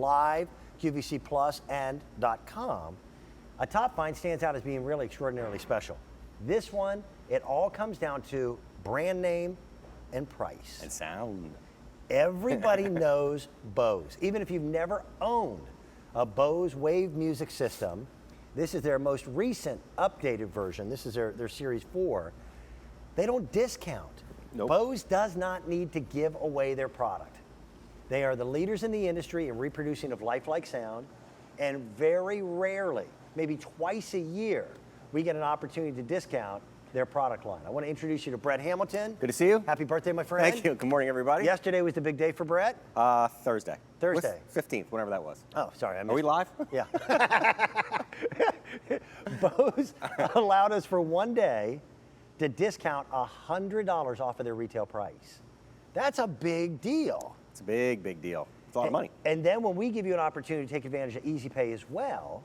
live, QVC Plus, and .com. A top find stands out as being really extraordinarily special. This one, it all comes down to brand name and price. And sound. Everybody knows Bose. Even if you've never owned a Bose Wave music system, this is their most recent updated version. This is their Series 4. They don't discount. Nope. Bose does not need to give away their product. They are the leaders in the industry in reproducing of lifelike sound, and very rarely, maybe twice a year, we get an opportunity to discount their product line. I want to introduce you to Brett Hamilton. Good to see you. Happy birthday, my friend. Thank you. Good morning, everybody. Yesterday was the big day for Brett. Thursday. Thursday. 15th, whenever that was. Oh, sorry. I missed Are we live? Yeah. Bose allowed us for one day to discount $100 off of their retail price. That's a big deal. It's a big, big deal. It's a lot of money. And then when we give you an opportunity to take advantage of Easy Pay as well,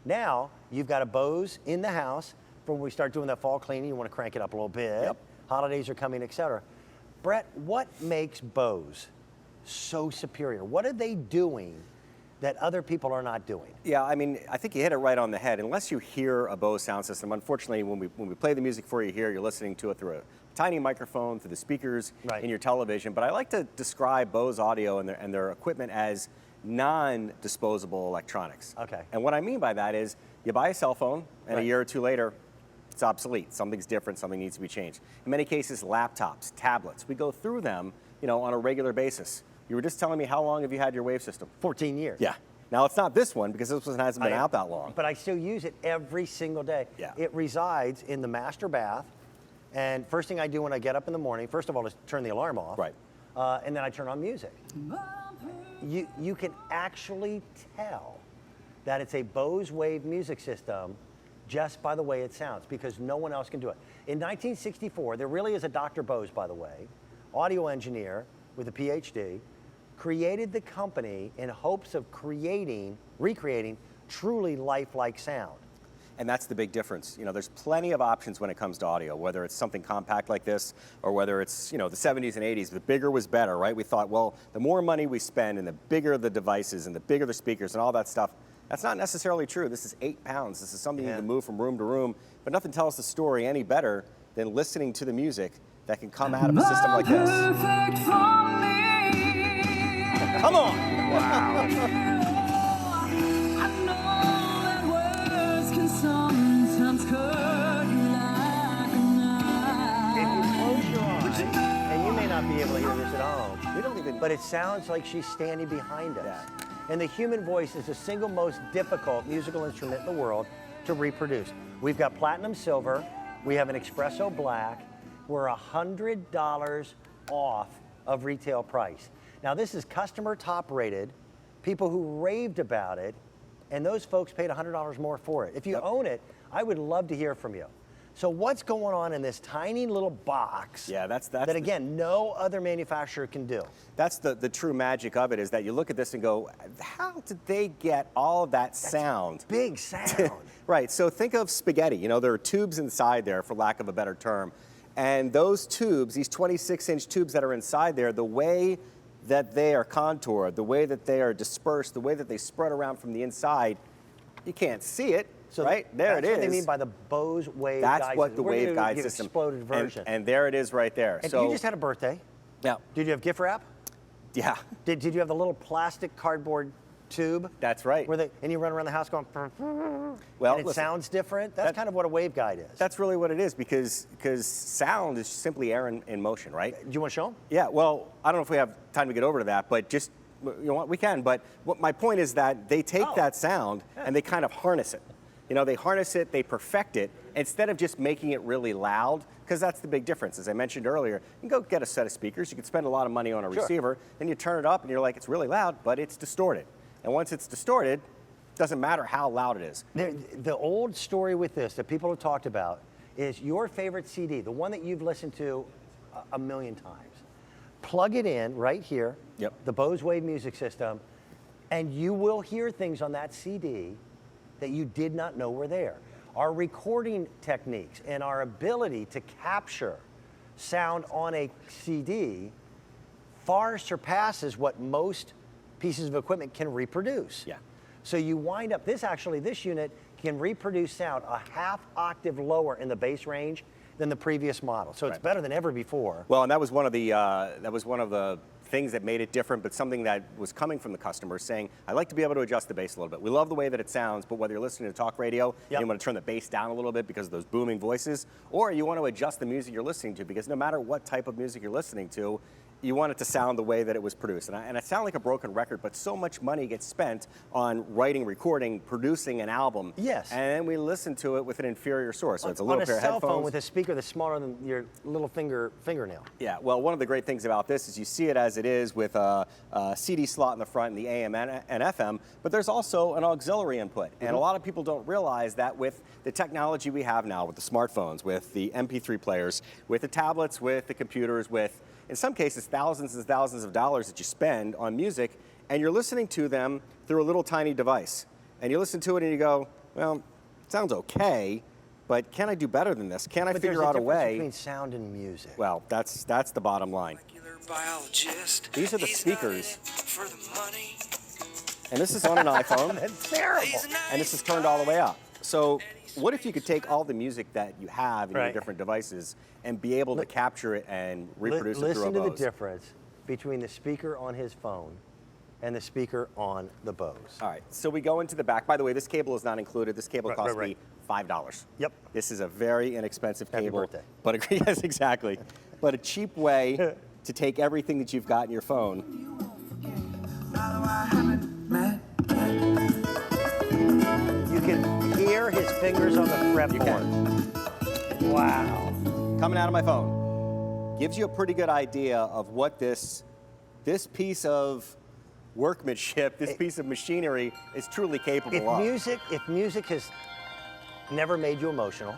now you've got a Bose in the house for when we start doing that fall cleaning. You want to crank it up a little bit. Yep. Holidays are coming, etc. Brett, what makes Bose so superior? What are they doing that other people are not doing? Yeah, I mean, I think you hit it right on the head. Unless you hear a Bose sound system, unfortunately, when we play the music for you here, you're listening to it through a tiny microphone, through the speakers in your television. But I like to describe Bose audio and their equipment as non-disposable electronics. Okay. And what I mean by that is you buy a cell phone, and a year or two later, it's obsolete. Something's different, something needs to be changed. In many cases, laptops, tablets, we go through them, on a regular basis. You were just telling me, how long have you had your Wave system? 14 years. Yeah. Now, it's not this one, because this one hasn't been out that long. But I still use it every single day. Yeah. It resides in the master bath. And first thing I do when I get up in the morning, first of all, is turn the alarm off. Right. And then I turn on music. You can actually tell that it's a Bose Wave music system just by the way it sounds, because no one else can do it. In 1964, there really is a Dr. Bose, by the way, audio engineer with a PhD, created the company in hopes of recreating truly lifelike sound. And that's the big difference. There's plenty of options when it comes to audio, whether it's something compact like this, or whether it's, the 70s and 80s, the bigger was better, right? We thought, well, the more money we spend and the bigger the devices and the bigger the speakers and all that stuff, that's not necessarily true. This is 8 pounds. This is something you can move from room to room, but nothing tells the story any better than listening to the music that can come out of a system like this. Come on! Wow. Sometimes cut like a knife. If you close your eyes, and you may not be able to hear this at home, We don't even. but it sounds like she's standing behind us. Yeah. And the human voice is the single most difficult musical instrument in the world to reproduce. We've got platinum silver, we have an espresso black, we're $100 off of retail price. Now this is customer top rated, people who raved about it, and those folks paid $100 more for it. If you own it, I would love to hear from you. So what's going on in this tiny little box that again, no other manufacturer can do? That's the true magic of it, is that you look at this and go, how did they get all of that sound? Big sound. Right, so think of spaghetti. There are tubes inside there, for lack of a better term. And those tubes, these 26-inch tubes that are inside there, the way that they are contoured, the way that they are dispersed, the way that they spread around from the inside, you can't see it. So right there, it is. That's what they mean by the Bose Wave That's Guide what the We're Wave gonna Guide give system. Exploded version. And there it is, right there. And so you just had a birthday. Yeah. Did you have gift wrap? Yeah. Did you have the little plastic cardboard tube? That's right. And you run around the house going, well, and it sounds different? That's kind of what a Wave Guide is. That's really what it is, because sound is simply air in motion, right? Do you want to show them? Yeah, well, I don't know if we have time to get over to that, but just, what, we can. But what my point is that they take that sound and they kind of harness it. They harness it, they perfect it, instead of just making it really loud, because that's the big difference. As I mentioned earlier, you can go get a set of speakers, you can spend a lot of money on a receiver, then you turn it up and you're like, it's really loud, but it's distorted. And once it's distorted, it doesn't matter how loud it is. The old story with this that people have talked about is your favorite CD, the one that you've listened to a million times. Plug it in right here, the Bose Wave music system, and you will hear things on that CD that you did not know were there. Our recording techniques and our ability to capture sound on a CD far surpasses what most pieces of equipment can reproduce. Yeah. So you wind up, this unit can reproduce sound a half octave lower in the bass range than the previous model. So it's better than ever before. Well, and that was one of the things that made it different, but something that was coming from the customers saying, I like to be able to adjust the bass a little bit. We love the way that it sounds, but whether you're listening to talk radio, and you want to turn the bass down a little bit because of those booming voices, or you want to adjust the music you're listening to, because no matter what type of music you're listening to, you want it to sound the way that it was produced. And I sound like a broken record, but so much money gets spent on writing, recording, producing an album. Yes. And then we listen to it with an inferior source. So it's a little pair of headphones. On a cell phone with a speaker that's smaller than your little fingernail. Yeah, well, one of the great things about this is you see it as it is with a CD slot in the front and the AM and FM, but there's also an auxiliary input. And a lot of people don't realize that with the technology we have now, with the smartphones, with the MP3 players, with the tablets, with the computers, with, in some cases, thousands and thousands of dollars that you spend on music, and you're listening to them through a little tiny device. And you listen to it and you go, well, it sounds okay, but can I do better than this? Can I figure out a way? Between sound and music. Well, that's the bottom line. These are the speakers. And this is on an iPhone. That's terrible. And this is turned all the way up. So what if you could take all the music that you have in your different devices and be able to capture it and reproduce it through a Bose? Listen to the difference between the speaker on his phone and the speaker on the Bose. All right, so we go into the back. By the way, this cable is not included. This cable cost me $5. Yep. This is a very inexpensive cable. Happy birthday. But yes, exactly. But a cheap way to take everything that you've got in your phone. You can hear his fingers on the fretboard. Wow. Coming out of my phone. Gives you a pretty good idea of what this piece of workmanship, this piece of machinery is truly capable of. If music has never made you emotional,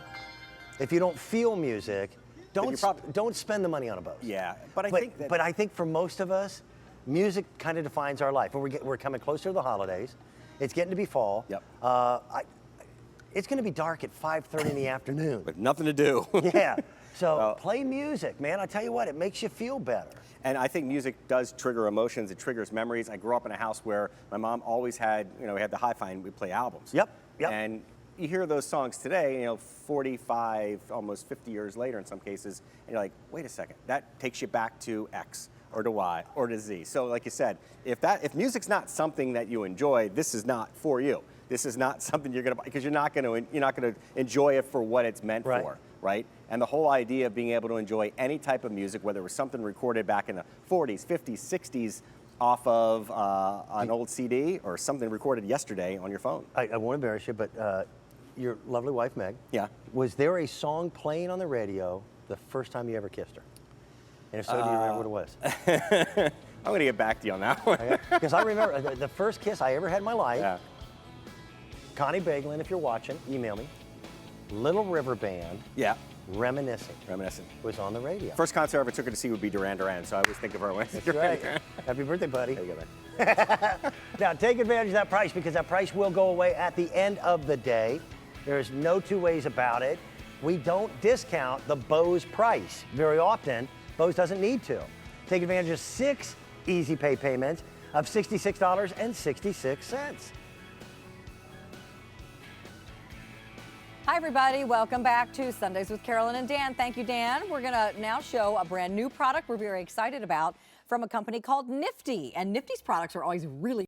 if you don't feel music, don't spend the money on a Bose. Yeah, but I think for most of us, music kind of defines our life. We're coming closer to the holidays. It's getting to be fall. Yep. It's going to be dark at 5:30 in the afternoon. But nothing to do. Yeah. So play music, man. I tell you what, it makes you feel better. And I think music does trigger emotions. It triggers memories. I grew up in a house where my mom always had, we had the hi-fi and we'd play albums. Yep. And you hear those songs today, 45, almost 50 years later in some cases, and you're like, wait a second, that takes you back to X or to Y or to Z. So like you said, if music's not something that you enjoy, this is not for you. This is not something you're gonna buy, because you're not gonna enjoy it for what it's meant for, right? And the whole idea of being able to enjoy any type of music, whether it was something recorded back in the 40s, 50s, 60s, off of an old CD, or something recorded yesterday on your phone. I won't embarrass you, but your lovely wife, Meg. Yeah. Was there a song playing on the radio the first time you ever kissed her? And if so, do you remember what it was? I'm going to get back to you on that one. Because I remember the first kiss I ever had in my life. Yeah. Connie Bagelin, if you're watching, email me. Little River Band. Yeah. Reminiscing. Reminiscing. Was on the radio. First concert I ever took her to see would be Duran Duran, so I always think of her when I see Duran Duran. Happy birthday, buddy. There you go, man. Now, take advantage of that price, because that price will go away at the end of the day. There's no two ways about it. We don't discount the Bose price very often. Bose doesn't need to. Take advantage of 6 easy pay payments of $66.66. Hi, everybody. Welcome back to Sundays with Carolyn and Dan. Thank you, Dan. We're going to now show a brand new product we're very excited about from a company called Nifty. And Nifty's products are always really